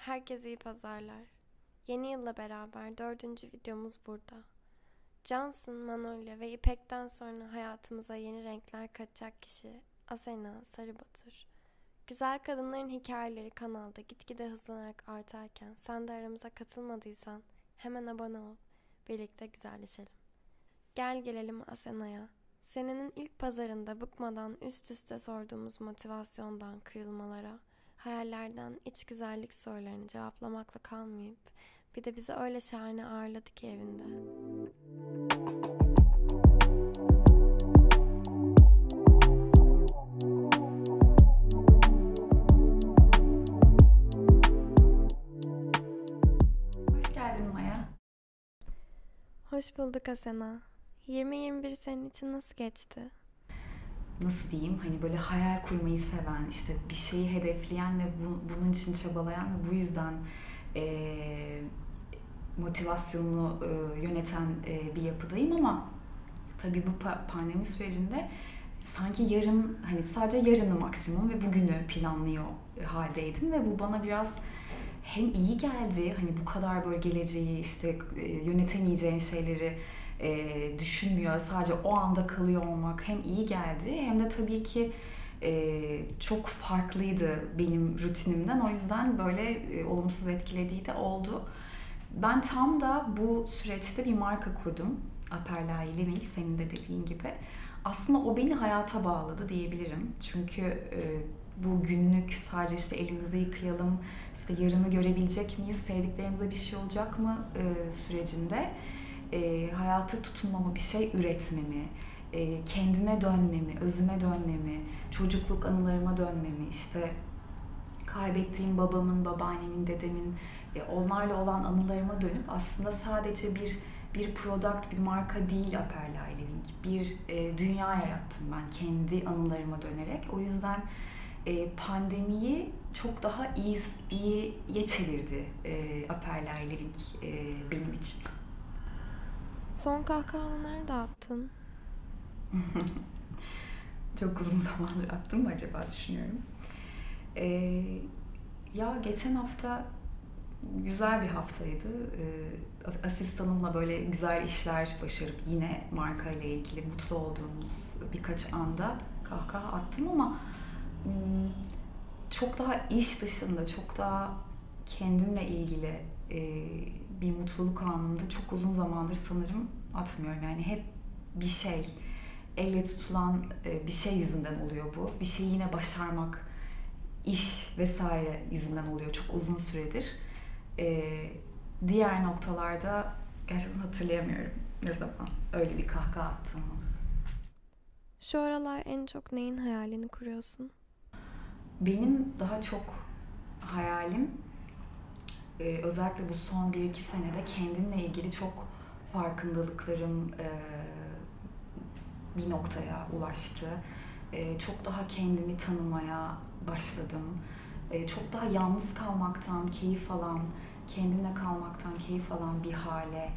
Herkese iyi pazarlar. Yeni yılla beraber dördüncü videomuz burada. Johnson, Manolya ve İpek'ten sonra hayatımıza yeni renkler katacak kişi Asena Sarıbatur. Güzel kadınların hikayeleri kanalda gitgide hızlanarak artarken sen de aramıza katılmadıysan hemen abone ol. Birlikte güzelleşelim. Gel gelelim Asena'ya. Senenin ilk pazarında bıkmadan üst üste sorduğumuz motivasyondan kırılmalara, hayallerden iç güzellik sorularını cevaplamakla kalmayıp bir de bizi öyle şahane ağırladı ki evinde. Hoş geldin Maya. Hoş bulduk Asena. 2021 senin için nasıl geçti? Nasıl diyeyim? Hani böyle hayal kurmayı seven, işte bir şeyi hedefleyen ve bunun için çabalayan ve bu yüzden eee, motivasyonunu yöneten bir yapıdayım ama tabii bu pandemi sürecinde sanki yarın hani sadece yarını maksimum ve bugünü planlıyor haldeydim ve bu bana biraz hem iyi geldi, hani bu kadar böyle geleceği işte yönetemeyeceğin şeyleri düşünmüyor, sadece o anda kalıyor olmak hem iyi geldi hem de tabii ki çok farklıydı benim rutinimden. O yüzden böyle olumsuz etkilediği de oldu. Ben tam da bu süreçte bir marka kurdum. Aperlay Living, senin de dediğin gibi. Aslında o beni hayata bağladı diyebilirim. Çünkü bu günlük sadece işte elimizi yıkayalım, işte yarını görebilecek miyiz, sevdiklerimize bir şey olacak mı sürecinde hayata tutunmamı, bir şey üretmemi, kendime dönmemi, özüme dönmemi, çocukluk anılarıma dönmemi, işte kaybettiğim babamın, babaannemin, dedemin onlarla olan anılarıma dönüp aslında sadece bir product, bir marka değil Aperlay Living. Bir dünya yarattım ben kendi anılarıma dönerek. O yüzden pandemiyi çok daha iyiye çevirdi Aperlay Living benim için. Son kahkahanı nerede attın? Çok uzun zamandır attım mı acaba düşünüyorum. Ya geçen hafta güzel bir haftaydı. Asistanımla böyle güzel işler başarıp yine marka ile ilgili mutlu olduğumuz birkaç anda kahkaha attım ama çok daha iş dışında, çok daha kendimle ilgili bir mutluluk anında çok uzun zamandır sanırım atmıyorum. Yani hep bir şey, elle tutulan bir şey yüzünden oluyor bu. Bir şeyi yine başarmak, iş vesaire yüzünden oluyor çok uzun süredir. Diğer noktalarda gerçekten hatırlayamıyorum ne zaman öyle bir kahkaha attığımı. Şu aralar en çok neyin hayalini kuruyorsun? Benim daha çok hayalim özellikle bu son 1-2 senede kendimle ilgili çok farkındalıklarım bir noktaya ulaştı. Çok daha kendimi tanımaya başladım. Çok daha yalnız kalmaktan keyif alan, kendimle kalmaktan keyif alan bir hale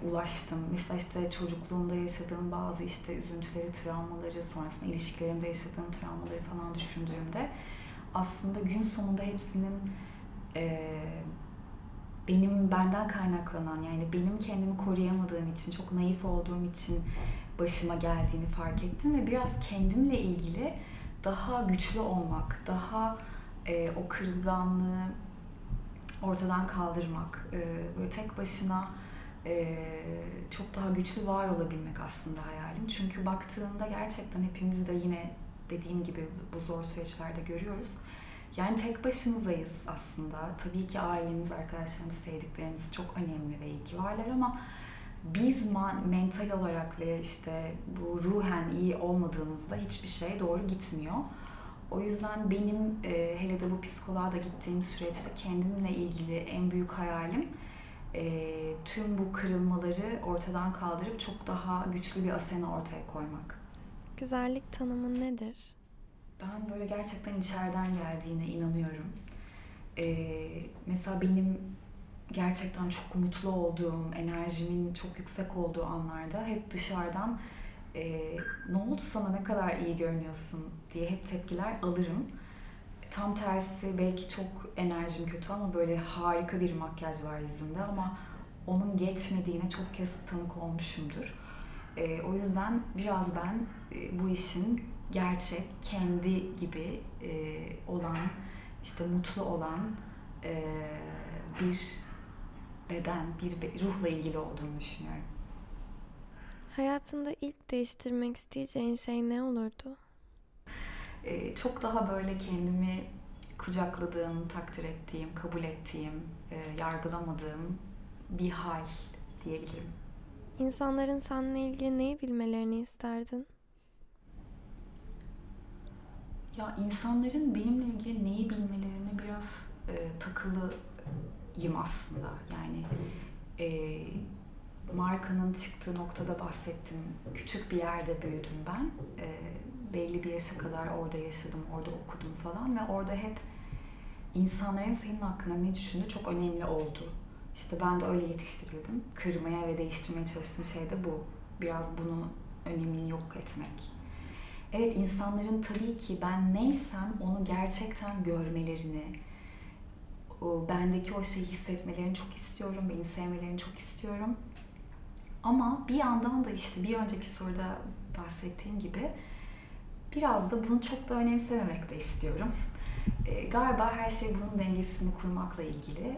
ulaştım. Mesela işte çocukluğumda yaşadığım bazı işte üzüntüleri, travmaları, sonrasında ilişkilerimde yaşadığım travmaları falan düşündüğümde aslında gün sonunda hepsinin benden kaynaklanan, yani benim kendimi koruyamadığım için, çok naif olduğum için başıma geldiğini fark ettim ve biraz kendimle ilgili daha güçlü olmak, daha o kırılganlığı ortadan kaldırmak, böyle tek başına çok daha güçlü var olabilmek aslında hayalim. Çünkü baktığında gerçekten hepimiz de yine dediğim gibi bu zor süreçlerde görüyoruz. Yani tek başımızayız aslında. Tabii ki ailemiz, arkadaşlarımız, sevdiklerimiz çok önemli ve iyi ki varlar ama biz mental olarak ve işte bu ruhen iyi olmadığımızda hiçbir şey doğru gitmiyor. O yüzden benim hele de bu psikoloğa da gittiğim süreçte kendimle ilgili en büyük hayalim tüm bu kırılmaları ortadan kaldırıp çok daha güçlü bir Asena ortaya koymak. Güzellik tanımın nedir? Ben böyle gerçekten içeriden geldiğine inanıyorum. Mesela benim gerçekten çok mutlu olduğum, enerjimin çok yüksek olduğu anlarda hep dışarıdan ne oldu sana, ne kadar iyi görünüyorsun diye hep tepkiler alırım. Tam tersi belki çok enerjim kötü ama böyle harika bir makyaj var yüzümde ama onun geçmediğine çok kez tanık olmuşumdur. O yüzden biraz ben bu işin gerçek, kendi gibi olan, işte mutlu olan bir beden, bir ruhla ilgili olduğunu düşünüyorum. Hayatında ilk değiştirmek isteyeceğin şey ne olurdu? Çok daha böyle kendimi kucakladığım, takdir ettiğim, kabul ettiğim, yargılamadığım bir hal diyebilirim. İnsanların seninle ilgili neyi bilmelerini isterdin? Ya insanların benimle ilgili neyi bilmelerine biraz takılıyım aslında. Yani e, markanın çıktığı noktada bahsettim. Küçük bir yerde büyüdüm ben. Belli bir yaşa kadar orada yaşadım, orada okudum falan ve orada hep insanların senin hakkında ne düşündüğü çok önemli oldu. İşte ben de öyle yetiştirildim. Kırmaya ve değiştirmeye çalıştığım şey de bu. Biraz bunu önemini yok etmek. Evet, insanların tabii ki ben neysem onu gerçekten görmelerini, bendeki o şeyi hissetmelerini çok istiyorum, beni sevmelerini çok istiyorum. Ama bir yandan da işte bir önceki soruda bahsettiğim gibi biraz da bunu çok da önemsememek de istiyorum. Galiba her şey bunun dengesini kurmakla ilgili.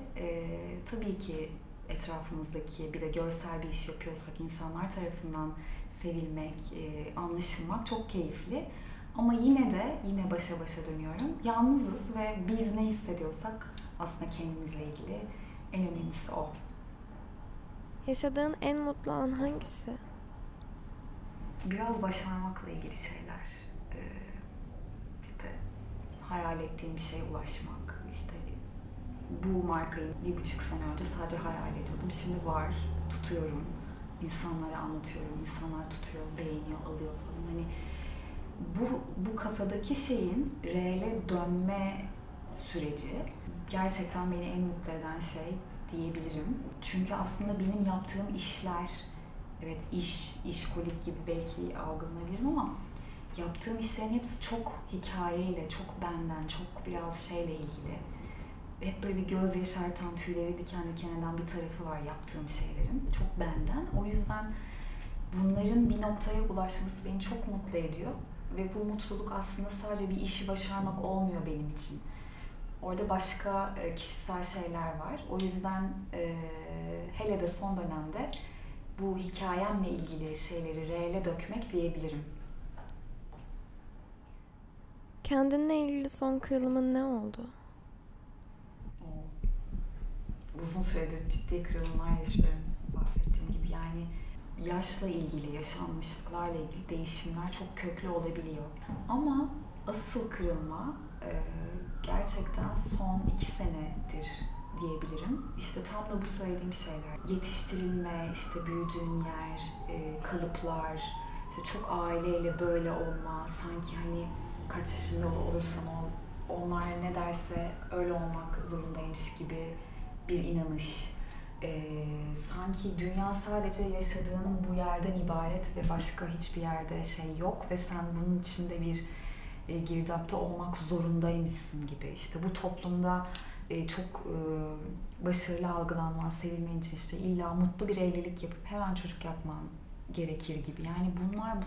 Tabii ki etrafımızdaki bir de görsel bir iş yapıyorsak insanlar tarafından sevilmek, anlaşılmak çok keyifli. Ama yine başa başa dönüyorum. Yalnızız ve biz ne hissediyorsak aslında kendimizle ilgili en önemlisi o. Yaşadığın en mutlu an hangisi? Biraz başarmakla ilgili şeyler. İşte hayal ettiğim bir şeye ulaşmak. İşte bu markayı 1,5 sene önce sadece hayal ediyordum. Şimdi var, tutuyorum. İnsanlara anlatıyorum. İnsanlar tutuyor, beğeniyor, alıyor falan. Hani bu kafadaki şeyin reale dönme süreci gerçekten beni en mutlu eden şey diyebilirim. Çünkü aslında benim yaptığım işler, evet işkolik gibi belki algılanabilirim ama yaptığım işlerin hepsi çok hikayeyle, çok benden, çok biraz şeyle ilgili. Hep böyle bir göz yaşartan, tüyleri diken diken eden bir tarafı var yaptığım şeylerin. Çok benden. O yüzden bunların bir noktaya ulaşması beni çok mutlu ediyor. Ve bu mutluluk aslında sadece bir işi başarmak olmuyor benim için. Orada başka kişisel şeyler var. O yüzden hele de son dönemde bu hikayemle ilgili şeyleri reale dökmek diyebilirim. Kendinle ilgili son kırılımın ne oldu? Uzun süredir ciddi kırılımlar yaşıyorum bahsettiğim gibi. Yani yaşla ilgili, yaşanmışlıklarla ilgili değişimler çok köklü olabiliyor. Ama asıl kırılma gerçekten son 2 senedir diyebilirim. İşte tam da bu söylediğim şeyler. Yetiştirilme, işte büyüdüğün yer, kalıplar, işte çok aileyle böyle olma, sanki hani kaç yaşında olursan ol, onlar ne derse öyle olmak zorundaymış gibi bir inanış. Sanki dünya sadece yaşadığın bu yerden ibaret ve başka hiçbir yerde şey yok ve sen bunun içinde bir girdapta olmak zorundaymışsın gibi. İşte bu toplumda çok başarılı algılanman, sevilmen için işte illa mutlu bir evlilik yapıp hemen çocuk yapman gerekir gibi. Yani bunlar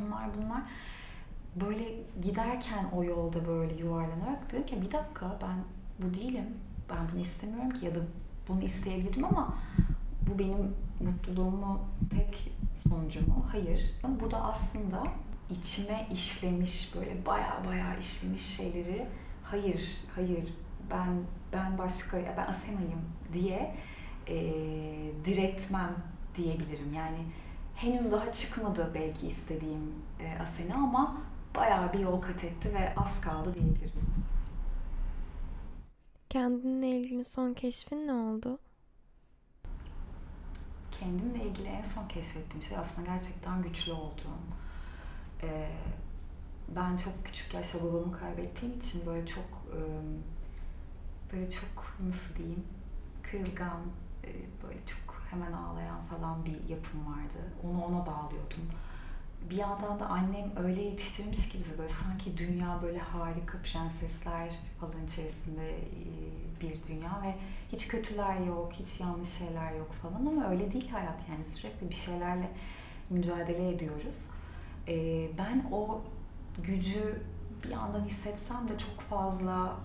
böyle giderken o yolda böyle yuvarlanarak dedim ki bir dakika, ben bu değilim. Ben bunu istemiyorum ki ya da bunu isteyebilirim ama bu benim mutluluğumu tek sonucu mu? Hayır. Bu da aslında içime işlemiş, böyle baya işlemiş şeyleri hayır ben başka, ben Asena'yım diye diretmem diyebilirim. Yani henüz daha çıkmadı belki istediğim Asena ama bayağı bir yol kat etti ve az kaldı diyebilirim. Kendinle ilgili son keşfin ne oldu? Kendimle ilgili en son keşfettiğim şey aslında gerçekten güçlü olduğum. Ben çok küçük yaşta babamı kaybettiğim için böyle çok nasıl diyeyim, kırılgan, böyle çok hemen ağlayan falan bir yapım vardı. Onu ona bağlıyordum. bir yandan da annem öyle yetiştirmiş ki bizi, böyle sanki dünya böyle harika prensesler falan içerisinde bir dünya ve hiç kötüler yok, hiç yanlış şeyler yok falan, ama öyle değil hayat, yani sürekli bir şeylerle mücadele ediyoruz. Ben o gücü bir yandan hissetsem de çok fazla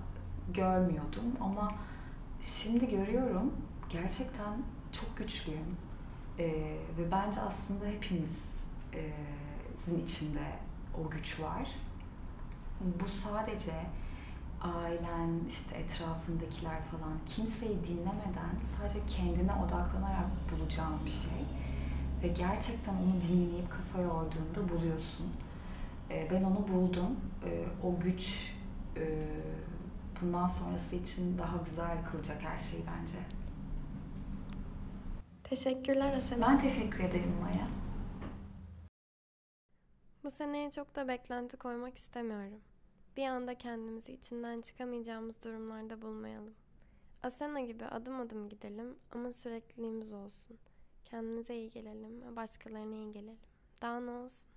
görmüyordum, ama şimdi görüyorum, gerçekten çok güçlüyüm. Ve bence aslında hepimizin içinde o güç var. Bu sadece ailen, işte etrafındakiler falan, kimseyi dinlemeden sadece kendine odaklanarak bulacağın bir şey. Ve gerçekten onu dinleyip kafa yorduğunda buluyorsun. Ben onu buldum. O güç bundan sonrası için daha güzel kılacak her şeyi bence. Teşekkürler Asena. Ben teşekkür ederim Maya. Bu seneye çok da beklenti koymak istemiyorum. Bir anda kendimizi içinden çıkamayacağımız durumlarda bulmayalım. Asena gibi adım adım gidelim ama sürekliliğimiz olsun. Kendimize iyi gelelim ve başkalarına iyi gelelim. Daha ne olsun?